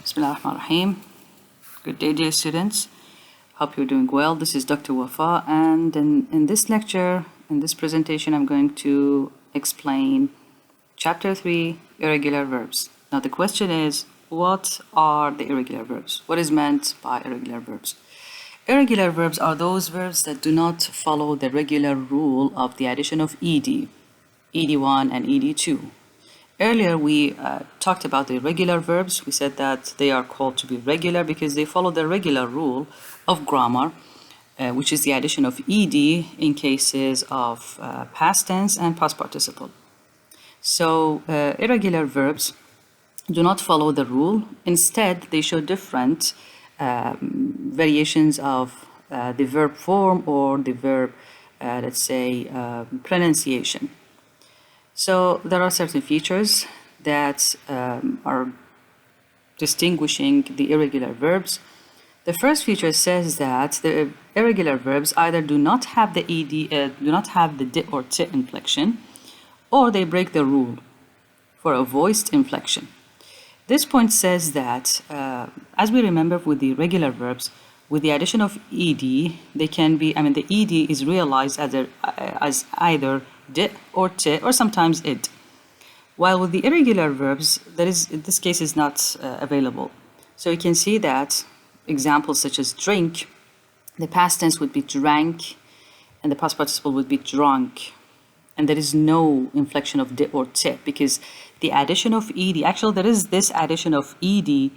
Bismillahirrahmanirrahim. Good day, dear students. Hope you're doing well. This is Dr. Wafa, and in this lecture, in this presentation, I'm going to explain Chapter 3, Irregular Verbs. Now, the question is, what are the irregular verbs? What is meant by irregular verbs? Irregular verbs are those verbs that do not follow the regular rule of the addition of ed, ed1 and ed2. Earlier, we talked about the irregular verbs. We said that they are called to be regular because they follow the regular rule of grammar, which is the addition of ed in cases of past tense and past participle. So, irregular verbs do not follow the rule. Instead, they show different variations of the verb form or the verb, let's say, pronunciation. So there are certain features that are distinguishing the irregular verbs. The first feature says that the irregular verbs either do not have the ed, do not have the d or t inflection, or they break the rule for a voiced inflection. This point says that, as we remember with the regular verbs, with the addition of ed, they can be, the ed is realized as either d or t or sometimes id. While with the irregular verbs, in this case is not available. So you can see that examples such as drink, the past tense would be drank, and the past participle would be drunk. And there is no inflection of d or t because the addition of ed, actually there is this addition of ed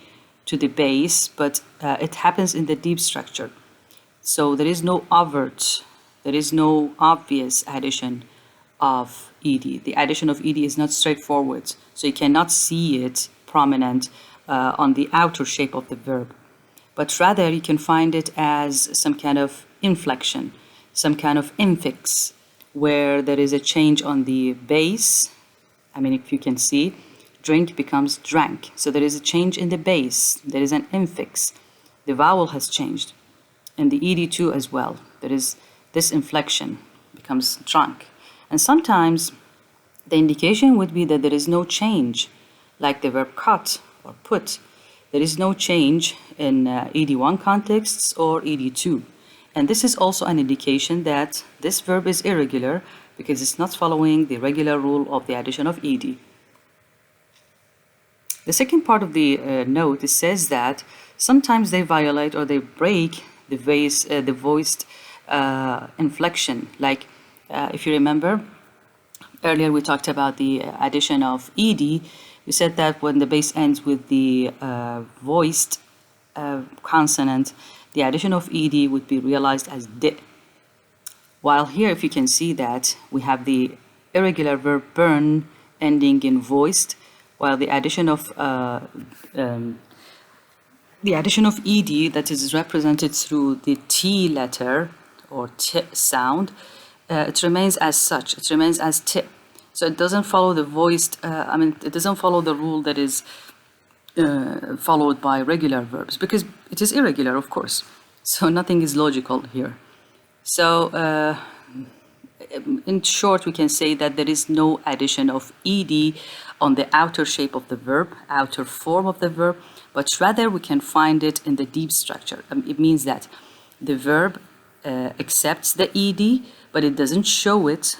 to the base, but it happens in the deep structure. So there is no overt, there is no obvious addition of ed. The addition of ed is not straightforward, so you cannot see it prominent on the outer shape of the verb, but rather you can find it as some kind of inflection, some kind of infix, where there is a change on the base. If you can see, drink becomes drank. So there is a change in the base. There is an infix. The vowel has changed. And the ed2 as well. There is this inflection, becomes drunk. And sometimes the indication would be that there is no change, like the verb cut or put. There is no change in ed1 contexts or ed2. And this is also an indication that this verb is irregular because it's not following the regular rule of the addition of ed. The second part of the note, it says that sometimes they violate or they break the voiced inflection. Like if you remember, earlier we talked about the addition of ed. We said that when the base ends with the voiced consonant, the addition of ed would be realized as d. While here, if you can see that, we have the irregular verb burn ending in voiced, while the addition of ed that is represented through the t letter or t sound, it remains as such. It remains as t. So it doesn't follow the voiced. It doesn't follow the rule that is followed by regular verbs because it is irregular, of course. So nothing is logical here. So in short, we can say that there is no addition of ed on the outer shape of the verb, outer form of the verb, but rather we can find it in the deep structure. It means that the verb accepts the ed, but it doesn't show it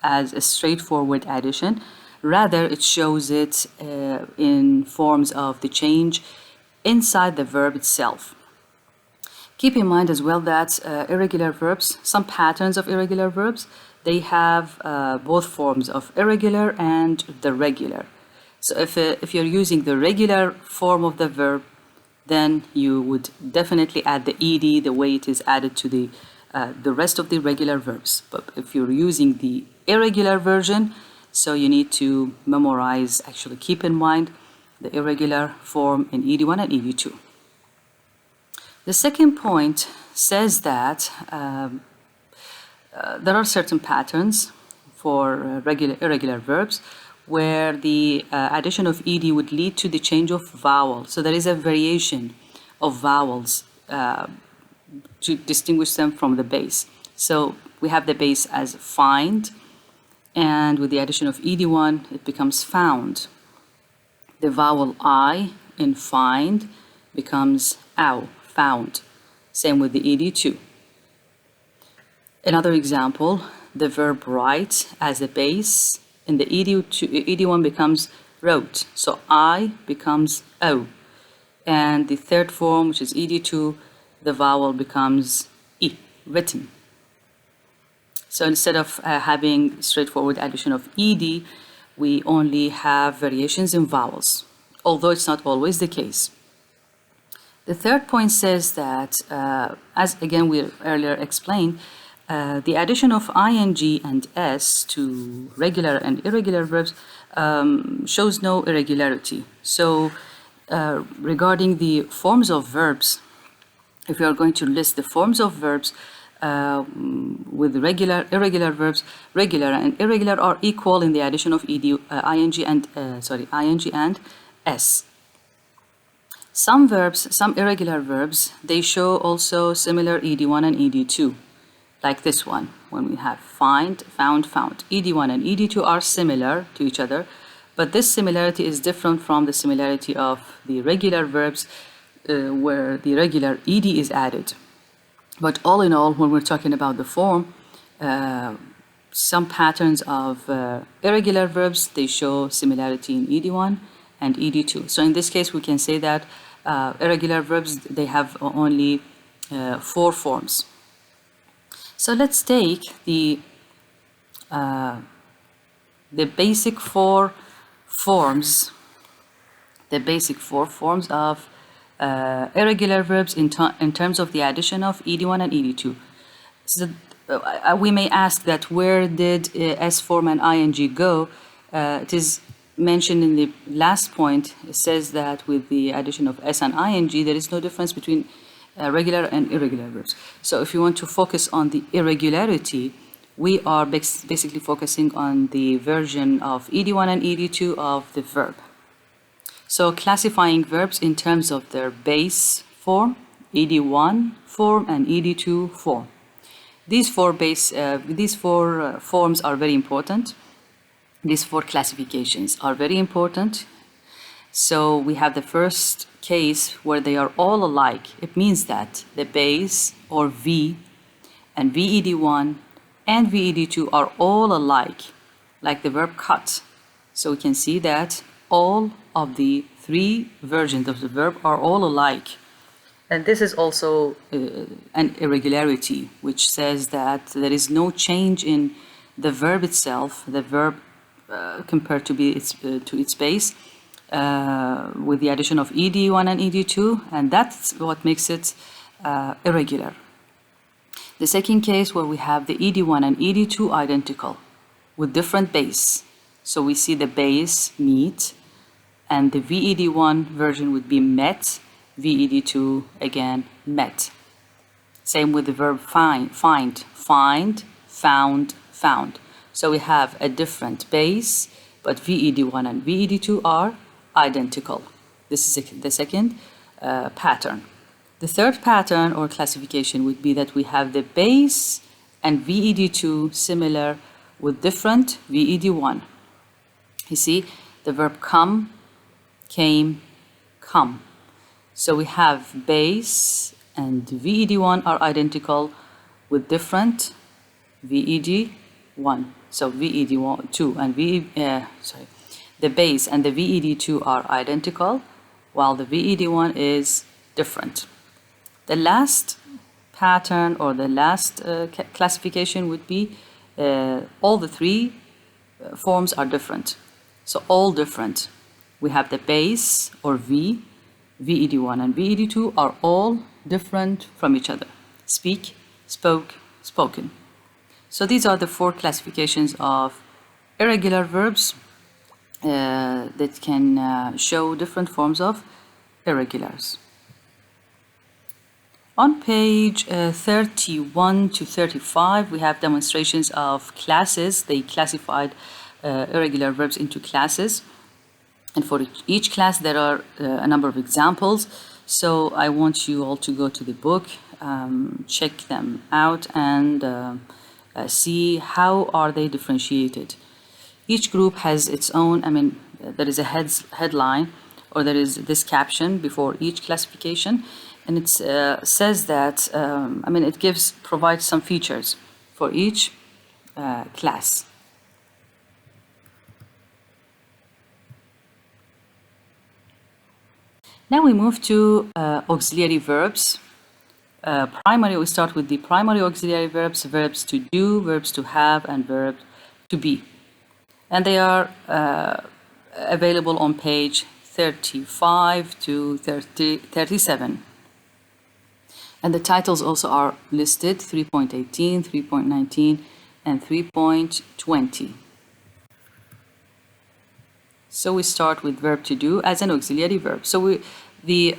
as a straightforward addition. Rather, it shows it in forms of the change inside the verb itself. Keep in mind as well that irregular verbs, some patterns of irregular verbs, they have both forms of irregular and the regular. So if you're using the regular form of the verb, then you would definitely add the ed the way it is added to the rest of the regular verbs. But if you're using the irregular version, so you need to memorize, actually keep in mind the irregular form in ed1 and ed2. The second point says that there are certain patterns for irregular verbs where the addition of ed would lead to the change of vowel. So there is a variation of vowels to distinguish them from the base. So we have the base as find, and with the addition of ed1, it becomes found. The vowel I in find becomes ow, found. Same with the ed2. Another example, the verb write as a base in the ed1 becomes wrote, so I becomes O. And the third form, which is ed2, the vowel becomes E, written. So instead of having straightforward addition of ed, we only have variations in vowels, although it's not always the case. The third point says that, as again we earlier explained, the addition of ing and s to regular and irregular verbs shows no irregularity. So regarding the forms of verbs, if you are going to list the forms of verbs with irregular verbs, regular and irregular are equal in the addition of ing and s. Some verbs, some irregular verbs, they show also similar ed1 and ed2, like this one, when we have find, found, found. ed1 and ed2 are similar to each other, but this similarity is different from the similarity of the regular verbs where the regular ed is added. But all in all, when we're talking about the form, some patterns of irregular verbs, they show similarity in ed1 and ed2. So in this case, we can say that irregular verbs, they have only 4 forms. So let's take the basic 4 forms, of irregular verbs in terms of the addition of ed1 and ed2. So we may ask that where did s form and ing go? It is mentioned in the last point. It says that with the addition of s and ing, there is no difference between regular and irregular verbs. So if you want to focus on the irregularity, we are basically focusing on the version of ed1 and ed2 of the verb. So classifying verbs in terms of their base form, ed1 form and ed2 form. These four forms are very important. These 4 classifications are very important. So we have the first case where they are all alike. It means that the base, or V, and VED1 and VED2 are all alike, like the verb cut. So we can see that all of the 3 versions of the verb are all alike. And this is also an irregularity, which says that there is no change in the verb itself, the verb compared to its base, with the addition of ed1 and ed2, and that's what makes it irregular. The second case where we have the ed1 and ed2 identical with different base. So we see the base meet, and the VED1 version would be met, VED2 again met. Same with the verb find, found. So we have a different base, but VED1 and VED2 are identical. This is the second pattern. The third pattern or classification would be that we have the base and VED2 similar with different VED1. You see, the verb come, came, come. So we have base and VED1 are identical with different VED1. So VED2 and the base and the VED2 are identical, while the VED1 is different. The last pattern or the last classification would be all the 3 forms are different. So all different. We have the base or V, VED1 and VED2 are all different from each other. Speak, spoke, spoken. So these are the 4 classifications of irregular verbs that can show different forms of irregulars. On page 31 to 35, we have demonstrations of classes. They classified irregular verbs into classes. And for each class, there are a number of examples. So I want you all to go to the book, check them out, and see how are they differentiated. Each group has its own, there is a headline or there is this caption before each classification, and it says that, it provides some features for each class. Now we move to auxiliary verbs. We start with the primary auxiliary verbs, verbs to do, verbs to have, and verbs to be. And they are available on page 35 to 37. And the titles also are listed, 3.18, 3.19, and 3.20. So we start with verb to do as an auxiliary verb. So the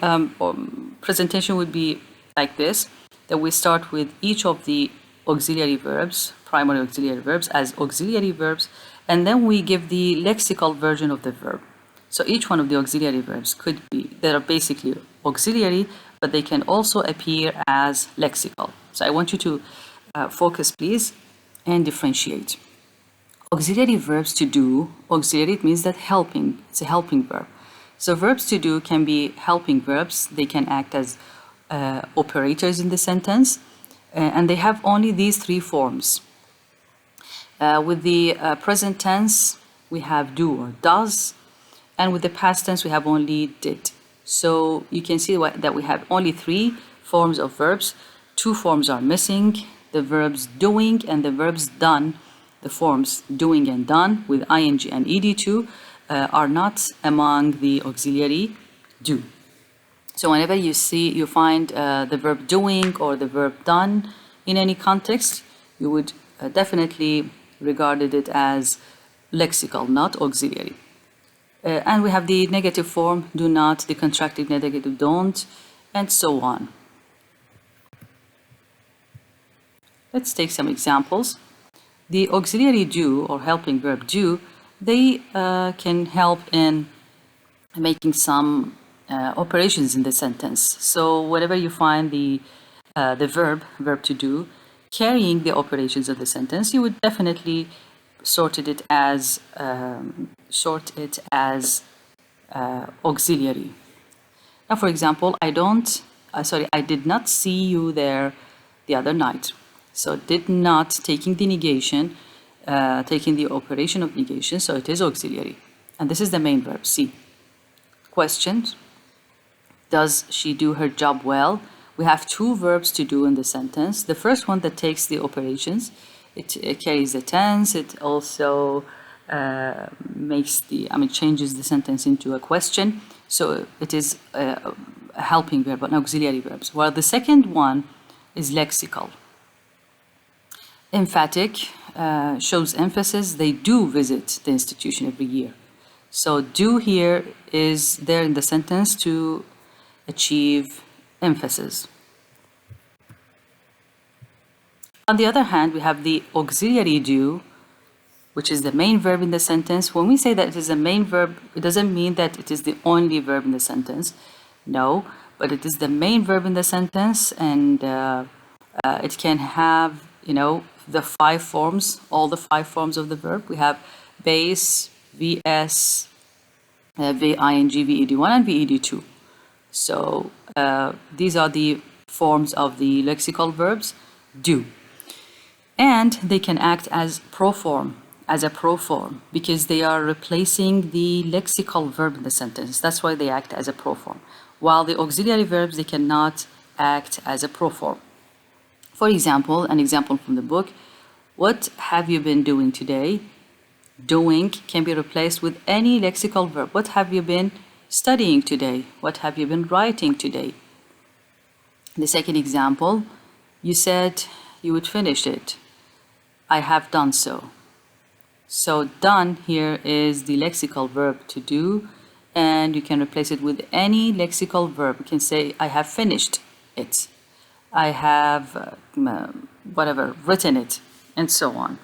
presentation would be like this, that we start with each of the auxiliary verbs, primary auxiliary verbs, as auxiliary verbs, and then we give the lexical version of the verb. So each one of the auxiliary verbs they are basically auxiliary, but they can also appear as lexical. So I want you to focus, please, and differentiate. Auxiliary verbs to do, auxiliary, it means that helping, it's a helping verb. So verbs to do can be helping verbs. They can act as operators in the sentence, and they have only these three forms. With the present tense, we have do or does, and with the past tense, we have only did. So you can see that we have only three forms of verbs. Two forms are missing, the verbs doing and the verbs done. The forms doing and done with ing and ed2 are not among the auxiliary do. So whenever you find the verb doing or the verb done in any context, you would definitely regard it as lexical, not auxiliary. And we have the negative form, do not, the contracted negative, don't, and so on. Let's take some examples. The auxiliary do or helping verb do, they can help in making some operations in the sentence. So whenever you find the verb to do, carrying the operations of the sentence, you would definitely sort it as auxiliary. Now, for example, I did not see you there the other night. So did not, taking the negation, taking the operation of negation, so it is auxiliary. And this is the main verb, see. Questions. Does she do her job well? We have two verbs to do in the sentence. The first one that takes the operations, it carries the tense. It also changes the sentence into a question. So it is a helping verb, an auxiliary verb. While the second one is lexical. Emphatic shows emphasis. They do visit the institution every year. So do here is there in the sentence to achieve emphasis. On the other hand, we have the auxiliary do, which is the main verb in the sentence. When we say that it is the main verb, it doesn't mean that it is the only verb in the sentence. No, but it is the main verb in the sentence, and it can have, the five forms, all the five forms of the verb. We have base, vs, ving, ved1, and ved2. So these are the forms of the lexical verbs do. And they can act as a proform, because they are replacing the lexical verb in the sentence. That's why they act as a proform. While the auxiliary verbs, they cannot act as a proform. For example, an example from the book, what have you been doing today? Doing can be replaced with any lexical verb. What have you been studying today? What have you been writing today? The second example, you said you would finish it. I have done so. So done here is the lexical verb to do, and you can replace it with any lexical verb. You can say, I have finished it. I have, written it, and so on.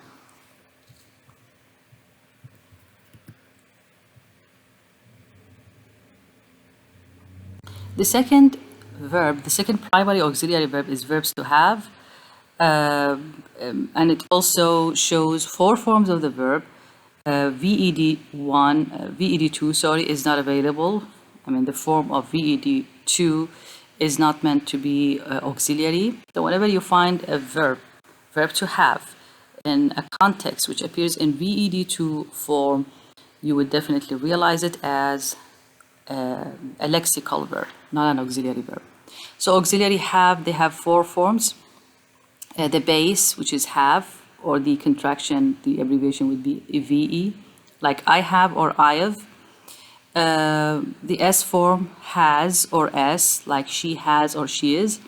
The second primary auxiliary verb is verbs to have, and it also shows four forms of the verb. VED2, is not available I mean, the form of VED to is not meant to be auxiliary. So whenever you find a verb to have, in a context which appears in VED2 form, you would definitely realize it as a lexical verb, not an auxiliary verb. So auxiliary have, they have four forms. The base, which is have, or the contraction, the abbreviation would be VE, like I have or I have. The S form, has or S, like she has or she is.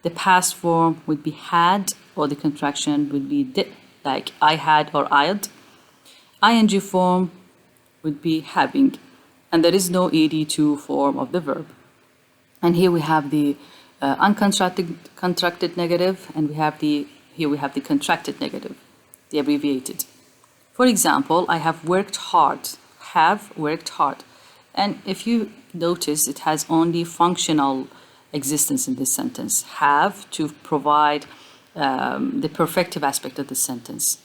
The past form would be had, or the contraction would be did, like I had or I'd. ING form would be having, and there is no ED2 form of the verb. And here we have the uncontracted contracted negative, and here we have the contracted negative, the abbreviated. For example, I have worked hard, have worked hard. And if you notice, it has only functional existence in this sentence. Have to provide the perfective aspect of the sentence.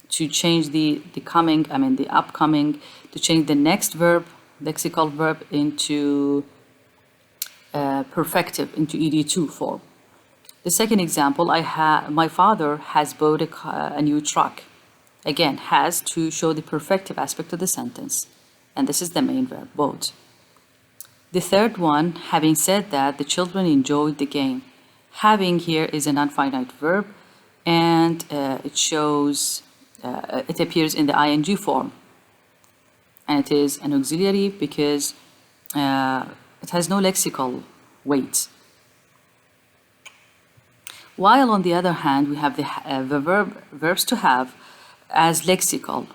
To change the upcoming, to change the next verb, lexical verb, into perfective, into ED2 form. The second example, my father has bought a new truck. Again, has to show the perfective aspect of the sentence. And this is the main verb, bought. The third one, having said that, the children enjoyed the game. Having here is an infinite verb, and it appears in the ing form. And it is an auxiliary because it has no lexical weight. While on the other hand, we have the verbs to have as lexical.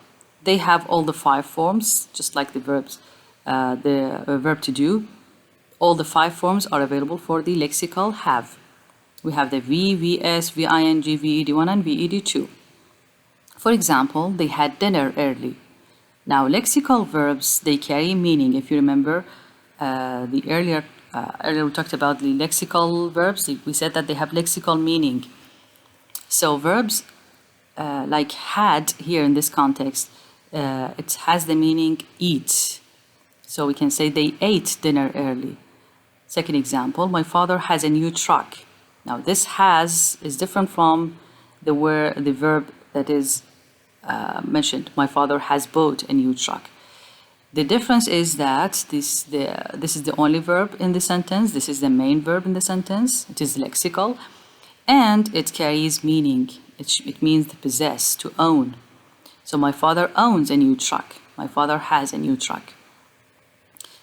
They have all the five forms, just like the verbs, the verb to do. All the five forms are available for the lexical have. We have the V, VS, VING, VED1, and VED2. For example, they had dinner early. Now, lexical verbs, they carry meaning. If you remember, earlier we talked about the lexical verbs. We said that they have lexical meaning. So verbs like had here in this context, it has the meaning eat. So we can say they ate dinner early. Second example, my father has a new truck. Now this has is different from the verb that is mentioned. My father has bought a new truck. The difference is that this is the only verb in the sentence. This is the main verb in the sentence. It is lexical, and it carries meaning. It means to possess, to own. So my father owns a new truck. My father has a new truck.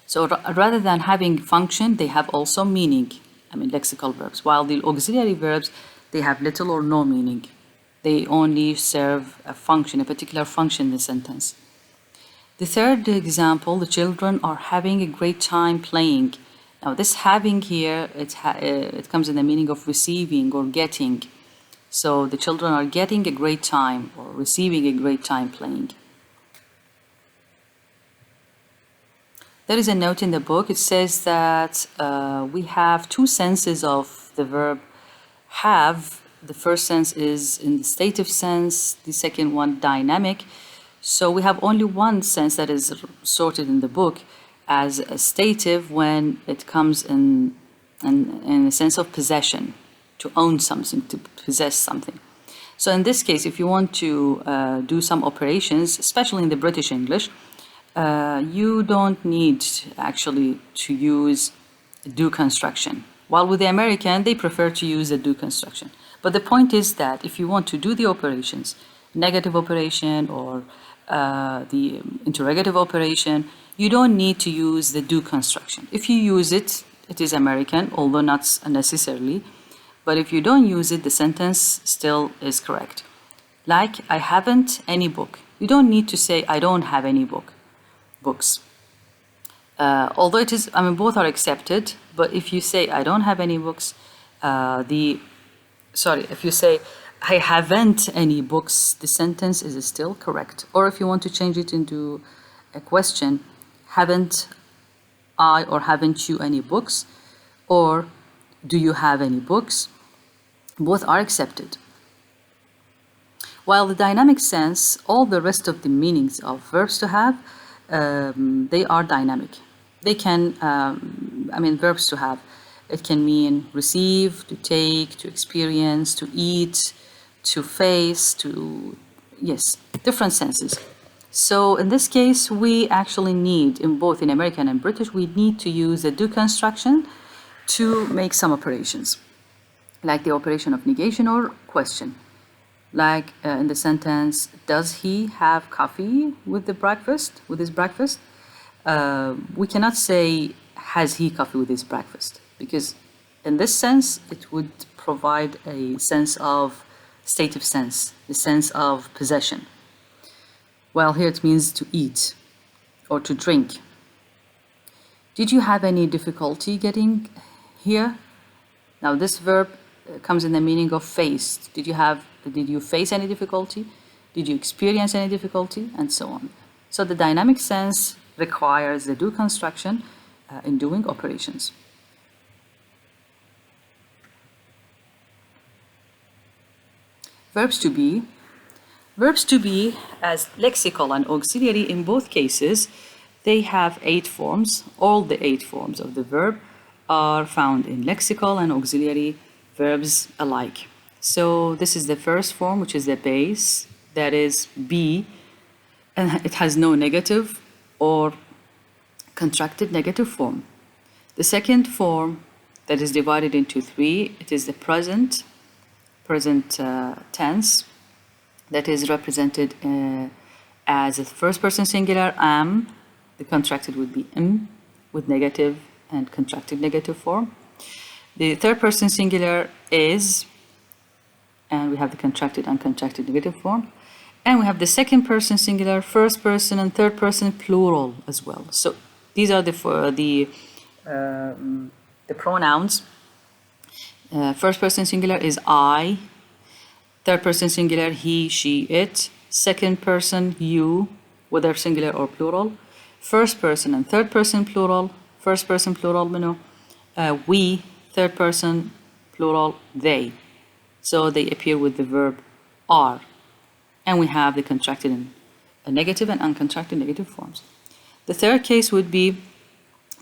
So rather than having function, they have also meaning. Lexical verbs. While the auxiliary verbs, they have little or no meaning. They only serve a function, a particular function in the sentence. The third example, the children are having a great time playing. Now this having here, it comes in the meaning of receiving or getting. So the children are getting a great time or receiving a great time playing. There is a note in the book. It says that we have two senses of the verb have. The first sense is in the stative sense, the second one dynamic. So we have only one sense that is sorted in the book as a stative when it comes in a sense of possession, to own something, to possess something. So in this case, if you want to do some operations, especially in the British English, you don't need actually to use do construction. While with the American, they prefer to use the do construction. But the point is that if you want to do the operations, negative operation or the interrogative operation, you don't need to use the do construction. If you use it, it is American, although not necessarily. But if you don't use it, the sentence still is correct. Like, I haven't any book. You don't need to say, I don't have any books. Although it is, both are accepted, but if you say, I don't have any books, if you say, I haven't any books, the sentence is still correct. Or if you want to change it into a question, haven't I or haven't you any books? Or do you have any books? Both are accepted. While the dynamic sense, all the rest of the meanings of verbs to have, they are dynamic. They can, verbs to have. It can mean receive, to take, to experience, to eat, to face, to, yes, different senses. So in this case, we actually need, in both in American and British, we need to use the do construction to make some operations, like the operation of negation or question. Like in the sentence, does he have coffee with his breakfast? We cannot say, has he coffee with his breakfast? Because in this sense, it would provide a sense of stative sense, the sense of possession. Well, here it means to eat or to drink. Did you have any difficulty getting here? Now, this verb comes in the meaning of face. Did you face any difficulty? Did you experience any difficulty? And so on. So the dynamic sense requires the do construction in doing operations. Verbs to be. Verbs to be, as lexical and auxiliary in both cases, they have 8 forms. All the 8 forms of the verb are found in lexical and auxiliary verbs alike. So this is the first form, which is the base, that is be, and it has no negative or contracted negative form. The second form, that is divided into 3, it is the present tense, that is represented as a first person singular, am. The contracted would be am, with negative and contracted negative form. The third person singular is, and we have the contracted and uncontracted negative form. And we have the second person singular, first person, and third person plural as well. So these are the pronouns. First person singular is I. Third person singular, he, she, it. Second person, you, whether singular or plural. First person and third person plural. First person plural, we. Third person plural, they. So they appear with the verb are. And we have the contracted and negative and uncontracted negative forms. The third case would be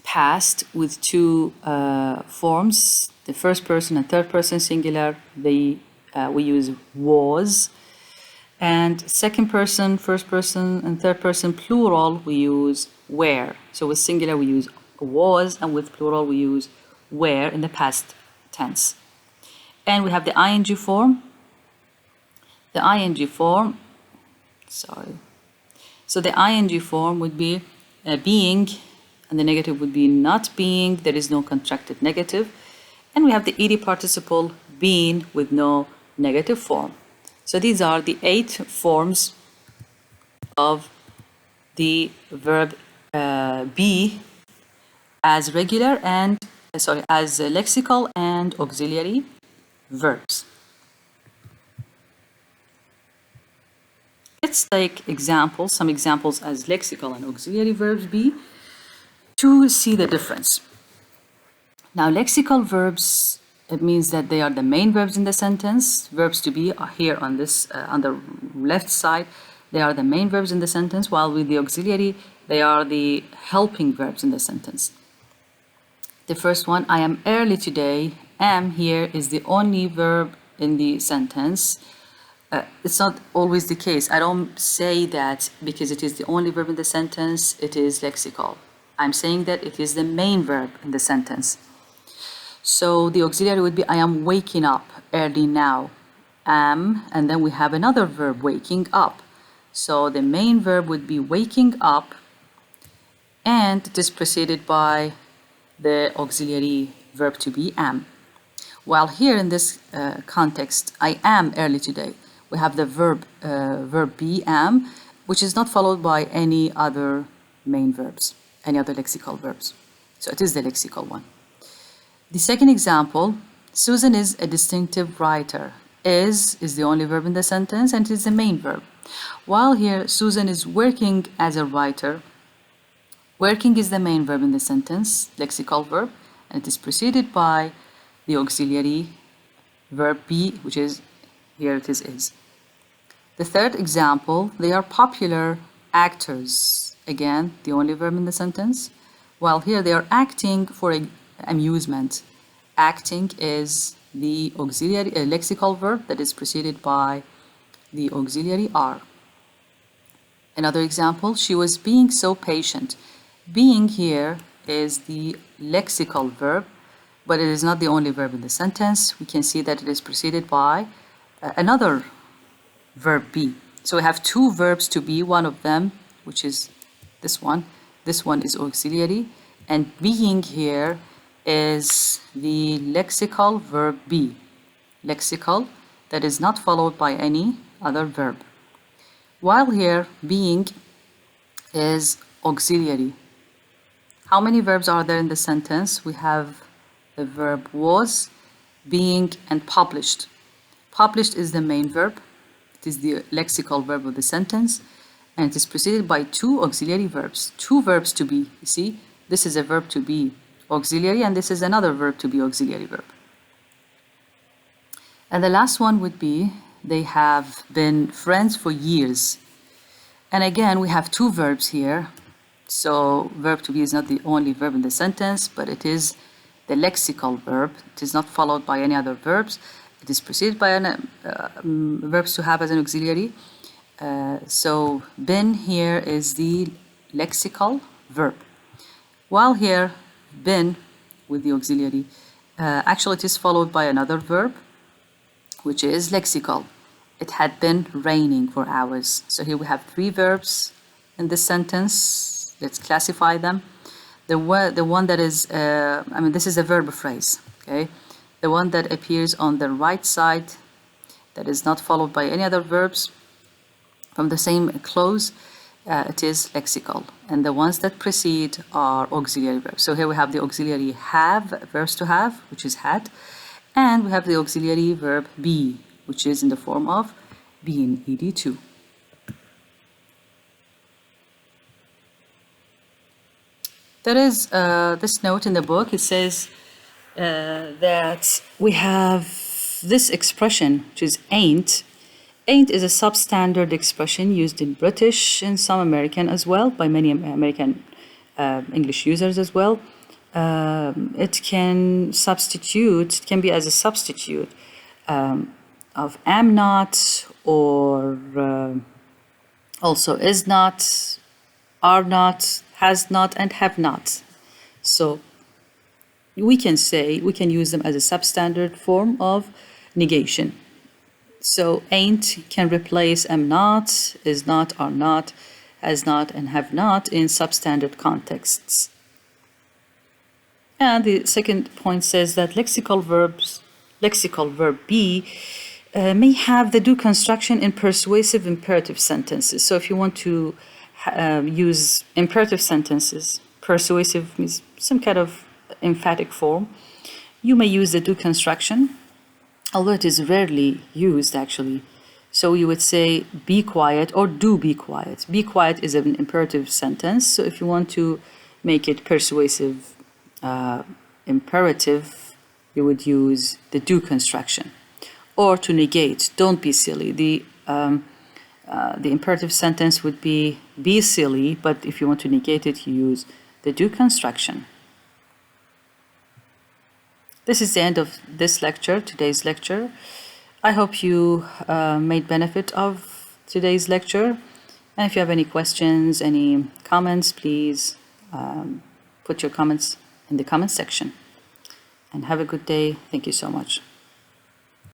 past with 2 forms. The first person and third person singular, we use was. And second person, first person, and third person plural, we use were. So with singular, we use was, and with plural, we use were in the past tense. And we have the ing form. The ing form, So the ing form would be being, and the negative would be not being. There is no contracted negative. And we have the ed participle being with no negative form. So these are the 8 forms of the verb be as regular and, as lexical and auxiliary verbs. Let's take examples, some examples as lexical and auxiliary verbs be, to see the difference. Now, lexical verbs, it means that they are the main verbs in the sentence. Verbs to be are here on this, on the left side, they are the main verbs in the sentence, while with the auxiliary, they are the helping verbs in the sentence. The first one, I am early today. Am here is the only verb in the sentence. It's not always the case. I don't say that because it is the only verb in the sentence, it is lexical. I'm saying that it is the main verb in the sentence. So the auxiliary would be, I am waking up early now. Am, and then we have another verb, waking up. So the main verb would be waking up, and it is preceded by the auxiliary verb to be, am. While here in this context, I am early today, we have the verb be, am, which is not followed by any other main verbs, any other lexical verbs. So it is the lexical one. The second example, Susan is a distinctive writer. Is the only verb in the sentence, and it is the main verb. While here, Susan is working as a writer. Working is the main verb in the sentence, lexical verb, and it is preceded by the auxiliary verb be, which is, here it is. The third example, they are popular actors. Again, the only verb in the sentence. while here they are acting for amusement. Acting is the auxiliary, a lexical verb that is preceded by the auxiliary are. Another example, she was being so patient. Being here is the lexical verb, but it is not the only verb in the sentence. We can see that it is preceded by another verb be. So we have two verbs to be, one of them, which is this one. This one is auxiliary, and being here is the lexical verb be. Lexical, that is not followed by any other verb. While here, being is auxiliary. How many verbs are there in the sentence? We have the verb was, being, and published. Published is the main verb. It is the lexical verb of the sentence, and it is preceded by two auxiliary verbs. Two verbs to be. You see, this is a verb to be auxiliary, and this is another verb to be auxiliary verb. And the last one would be, they have been friends for years. And again, we have two verbs here. So verb to be is not the only verb in the sentence, but it is the lexical verb. It is not followed by any other verbs. It is preceded by verbs to have as an auxiliary. So been here is the lexical verb. While here, been with the auxiliary, actually it is followed by another verb, which is lexical. It had been raining for hours. So here we have three verbs in this sentence. Let's classify them. The one that is, this is a verb phrase, okay? The one that appears on the right side, that is not followed by any other verbs from the same clause, it is lexical. And the ones that precede are auxiliary verbs. So here we have the auxiliary have, verbs to have, which is had. And we have the auxiliary verb be, which is in the form of been, ed2. There is this note in the book. It says that we have this expression, which is ain't. Ain't is a substandard expression used in British and some American as well, by many American English users as well. It can be as a substitute of am not, or also is not, are not, has not, and have not. So we can use them as a substandard form of negation. So ain't can replace am not, is not, are not, has not, and have not in substandard contexts. And the second point says that lexical verb be may have the do construction in persuasive imperative sentences. So if you want to use imperative sentences, persuasive means some kind of emphatic form, you may use the do construction, although it is rarely used actually. So you would say be quiet or do be quiet. Be quiet is an imperative sentence. So if you want to make it persuasive imperative, you would use the do construction. Or to negate, don't be silly. The imperative sentence would be silly, but if you want to negate it, you use the do construction. This is the end of this lecture, today's lecture. I hope you made benefit of today's lecture. And if you have any questions, any comments, please put your comments in the comment section. And have a good day. Thank you so much.